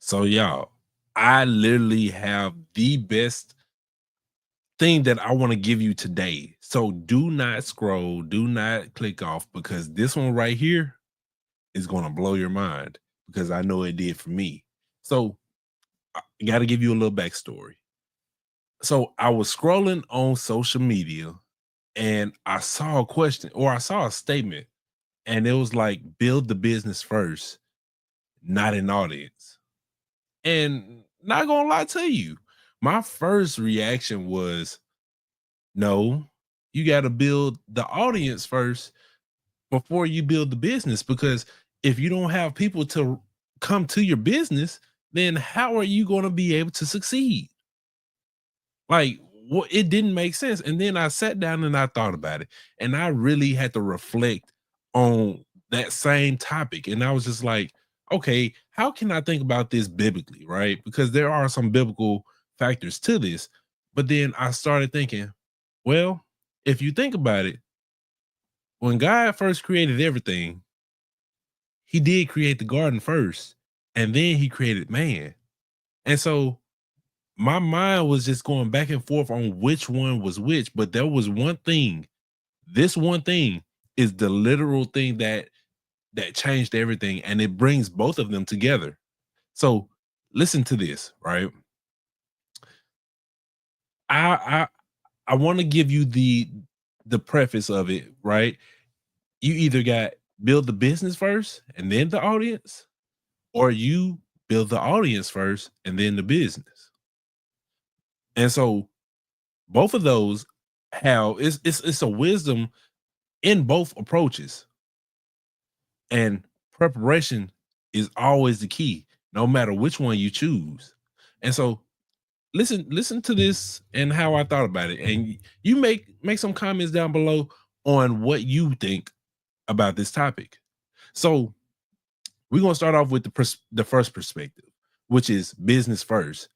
So y'all, I literally have the best thing that I want to give you today. So do not scroll, do not click off because this one right here is going to blow your mind because I know it did for me. So I got to give you a little backstory. So I was scrolling on social media and I saw a question or I saw a statement and it was like build the business first, not an audience. And not gonna lie to you, my first reaction was no, you got to build the audience first before you build the business. Because if you don't have people to come to your business, then how are you going to be able to succeed? Like, what it didn't make sense. And then I sat down and I thought about it, and I really had to reflect on that same topic. And I was just like, okay, how can I think about this biblically, right? Because there are some biblical factors to this. But then I started thinking, well, if you think about it, when God first created everything, he did create the garden first, and then he created man. And so my mind was just going back and forth on which one was which, but there was one thing. This one thing is the literal thing that changed everything, and it brings both of them together. So listen to this, right? I I, I want to give you the preface of it, right? You either got build the business first and then the audience, or you build the audience first and then the business. And so both of those have it's a wisdom in both approaches, and preparation is always the key no matter which one you choose. And so listen to this and how I thought about it, and you make some comments down below on what you think about this topic. So we're going to start off with the first perspective, which is business first,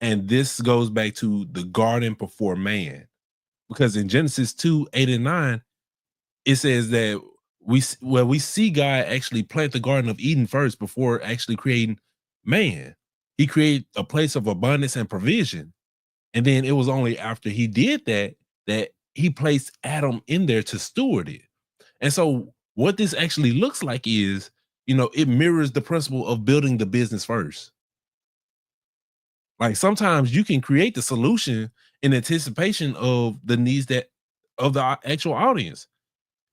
and this goes back to the garden before man, because in Genesis 2:8 and 9 it says that we see God actually plant the Garden of Eden first before actually creating man. He created a place of abundance and provision. And then it was only after he did that that he placed Adam in there to steward it. And so what this actually looks like is, it mirrors the principle of building the business first. Like sometimes you can create the solution in anticipation of the needs that of the actual audience,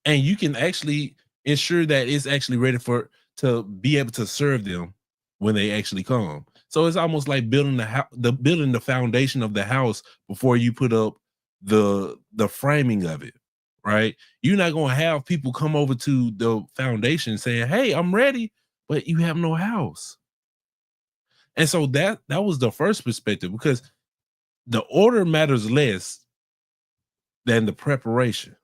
and you can actually ensure that it's actually ready for to be able to serve them when they actually come. So it's almost like building building the foundation of the house before you put up the framing of it, right? You're not going to have people come over to the foundation saying, "Hey, I'm ready," but you have no house. And so that was the first perspective, because the order matters less than the preparation.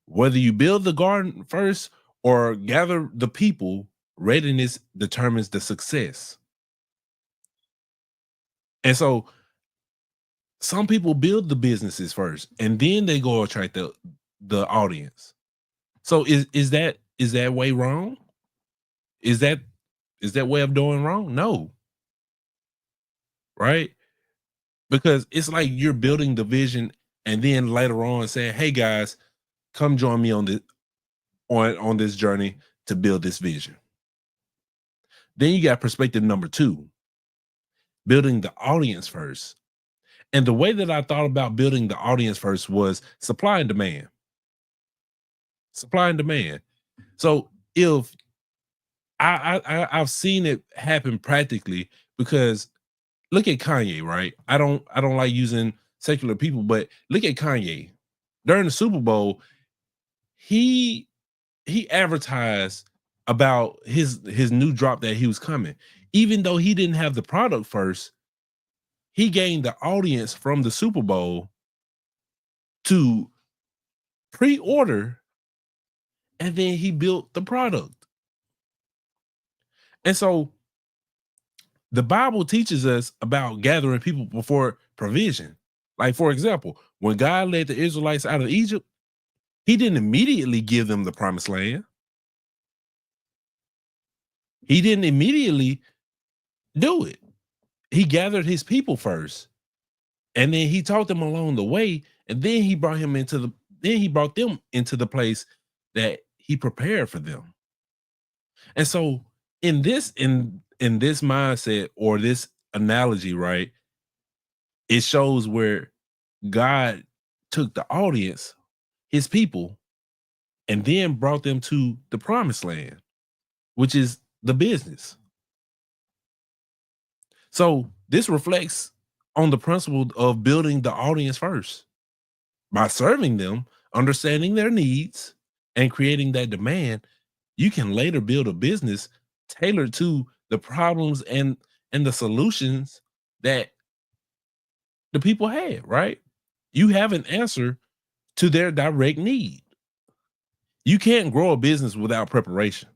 Whether you build the garden first or gather the people, readiness determines the success. And so some people build the businesses first and then they go attract the audience. So is that way wrong? Is that way of doing wrong? No, right? Because it's like you're building the vision and then later on saying, "Hey guys, come join me on this journey to build this vision." Then you got perspective number 2, building the audience first. And the way that I thought about building the audience first was supply and demand. Supply and demand. So if I've seen it happen practically, because look at Kanye, right? I don't like using secular people, but look at Kanye. During the Super Bowl, he he advertised about his new drop that he was coming. Even though he didn't have the product first, he gained the audience from the Super Bowl to pre-order, and then he built the product. And so the Bible teaches us about gathering people before provision. Like, for example, when God led the Israelites out of Egypt, he didn't immediately give them the promised land. He didn't immediately do it. He gathered his people first, and then he taught them along the way, and then he brought them into the place that he prepared for them. And so in this mindset or this analogy, right, it shows where God took the audience, his people, and then brought them to the promised land, which is the business. So this reflects on the principle of building the audience first by serving them, understanding their needs, and creating that demand. You can later build a business tailored to the problems and the solutions that the people had, right? You have an answer to their direct need. You can't grow a business without preparation.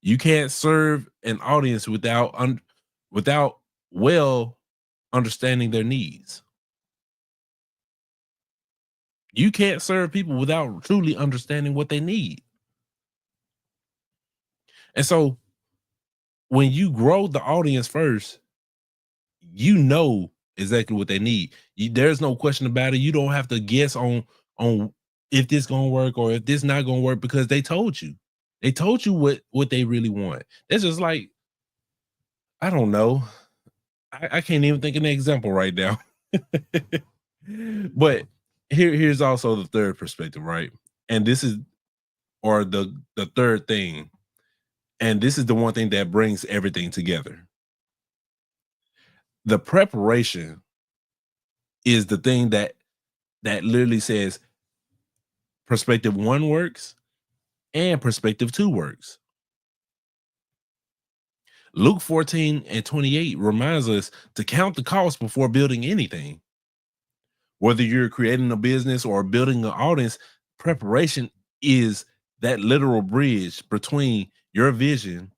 You can't serve an audience without well understanding their needs. You can't serve people without truly understanding what they need. And so when you grow the audience first, you know exactly what they need. There's no question about it. You don't have to guess on if this gonna work or if this not gonna work because they told you. They told you what they really want. It's just like, I don't know. I can't even think of an example right now. But here's also the third perspective, right? And this is or the third thing, and this is the one thing that brings everything together. The preparation is the thing that literally says perspective one works and perspective two works. Luke 14 and 28 reminds us to count the cost before building anything. Whether you're creating a business or building an audience, preparation is that literal bridge between your vision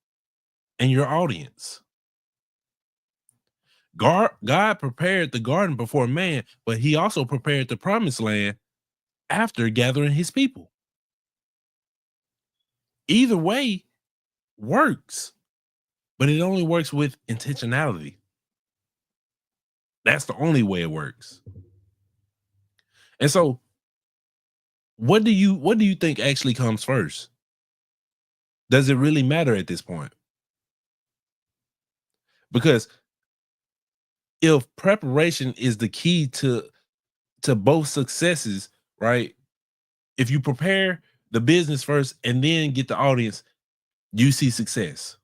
and your audience. God prepared the garden before man, but he also prepared the promised land after gathering his people. Either way works, but it only works with intentionality. That's the only way it works. And so, what do you think actually comes first? Does it really matter at this point? Because if preparation is the key to both successes, right? If you prepare the business first and then get the audience, you see success.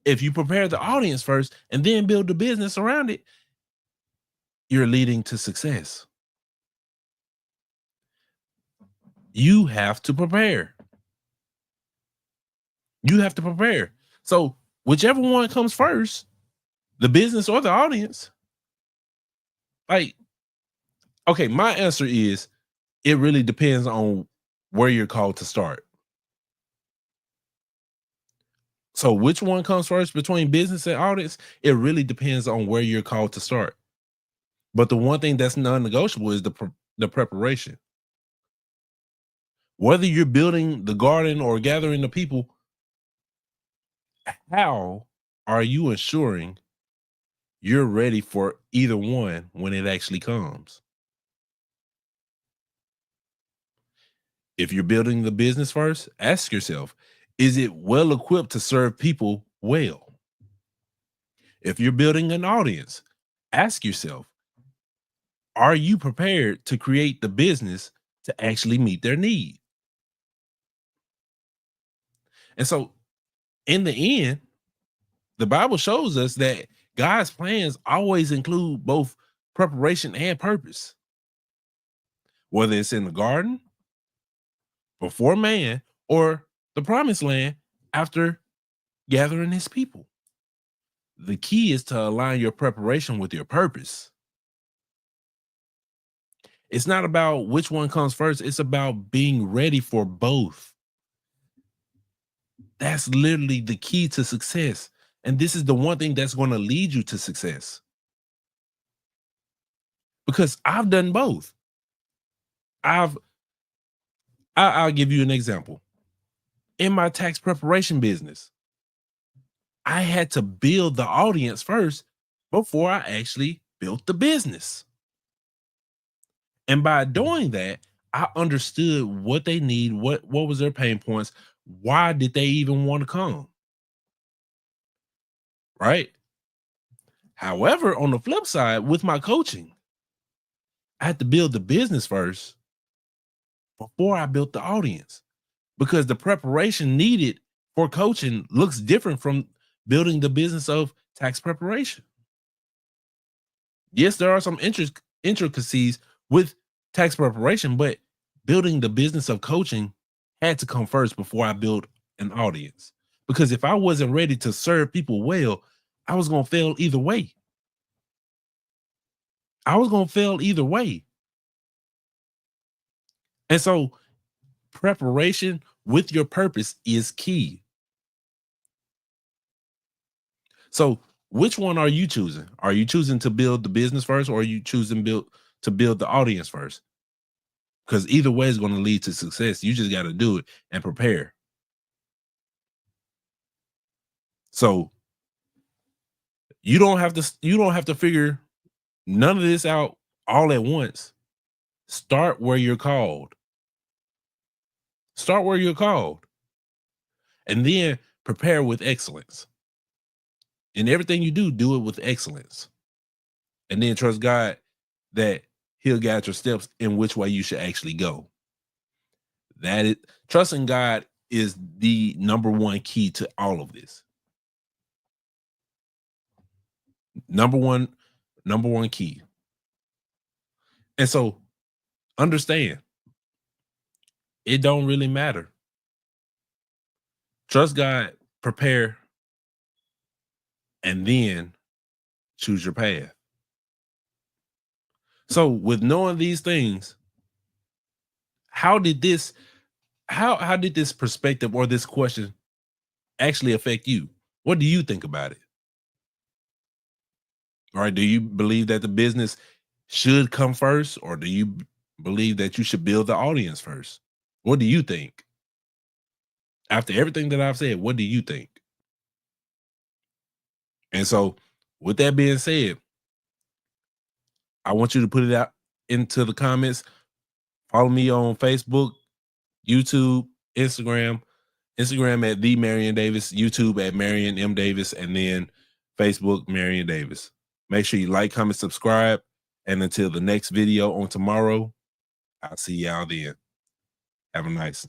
If you prepare the audience first and then build the business around it, you're leading to success. You have to prepare. You have to prepare. So, whichever one comes first, the business or the audience, like, okay, my answer is it really depends on where you're called to start. So, which one comes first between business and audience? It really depends on where you're called to start. But the one thing that's non-negotiable is the preparation. Whether you're building the garden or gathering the people, how are you ensuring you're ready for either one when it actually comes? If you're building the business first, ask yourself, is it well equipped to serve people well? If you're building an audience, ask yourself, are you prepared to create the business to actually meet their need? And so, in the end, the Bible shows us that God's plans always include both preparation and purpose, whether it's in the garden before man or the promised land after gathering his people. The key is to align your preparation with your purpose. It's not about which one comes first, it's about being ready for both. That's literally the key to success. And this is the one thing that's going to lead you to success. Because I've done both. I've I'll give you an example. in my tax preparation business, I had to build the audience first before I actually built the business. And by doing that, I understood what they need, what was their pain points, why did they even want to come, right? However, on the flip side, with my coaching, I had to build the business first before I built the audience because the preparation needed for coaching looks different from building the business of tax preparation. Yes, there are some intricacies with tax preparation, but building the business of coaching had to come first before I built an audience. Because if I wasn't ready to serve people well, I was going to fail either way. I was going to fail either way. And so preparation with your purpose is key. So which one are you choosing? Are you choosing to build the business first, or are you choosing to build the audience first? Because either way is going to lead to success. You just got to do it and prepare. So you don't have to figure none of this out all at once. Start where you're called. Start where you're called. And then prepare with excellence. In everything you do, do it with excellence. And then trust God that He'll guide your steps in which way you should actually go. That is trusting God is the number one key to all of this. Number one key. And so understand, it don't really matter. Trust God, prepare, and then choose your path. So with knowing these things, how did this how did this perspective or this question actually affect you? What do you think about it? All right, do you believe that the business should come first, or do you believe that you should build the audience first? What do you think? After everything that I've said, what do you think? And so, with that being said, I want you to put it out into the comments. Follow me on Facebook, YouTube, Instagram. Instagram at the MarionDavis, YouTube at MarionMDavis, and then Facebook MarionDavis. Make sure you like, comment, subscribe. And until the next video on tomorrow, I'll see y'all then. Have a nice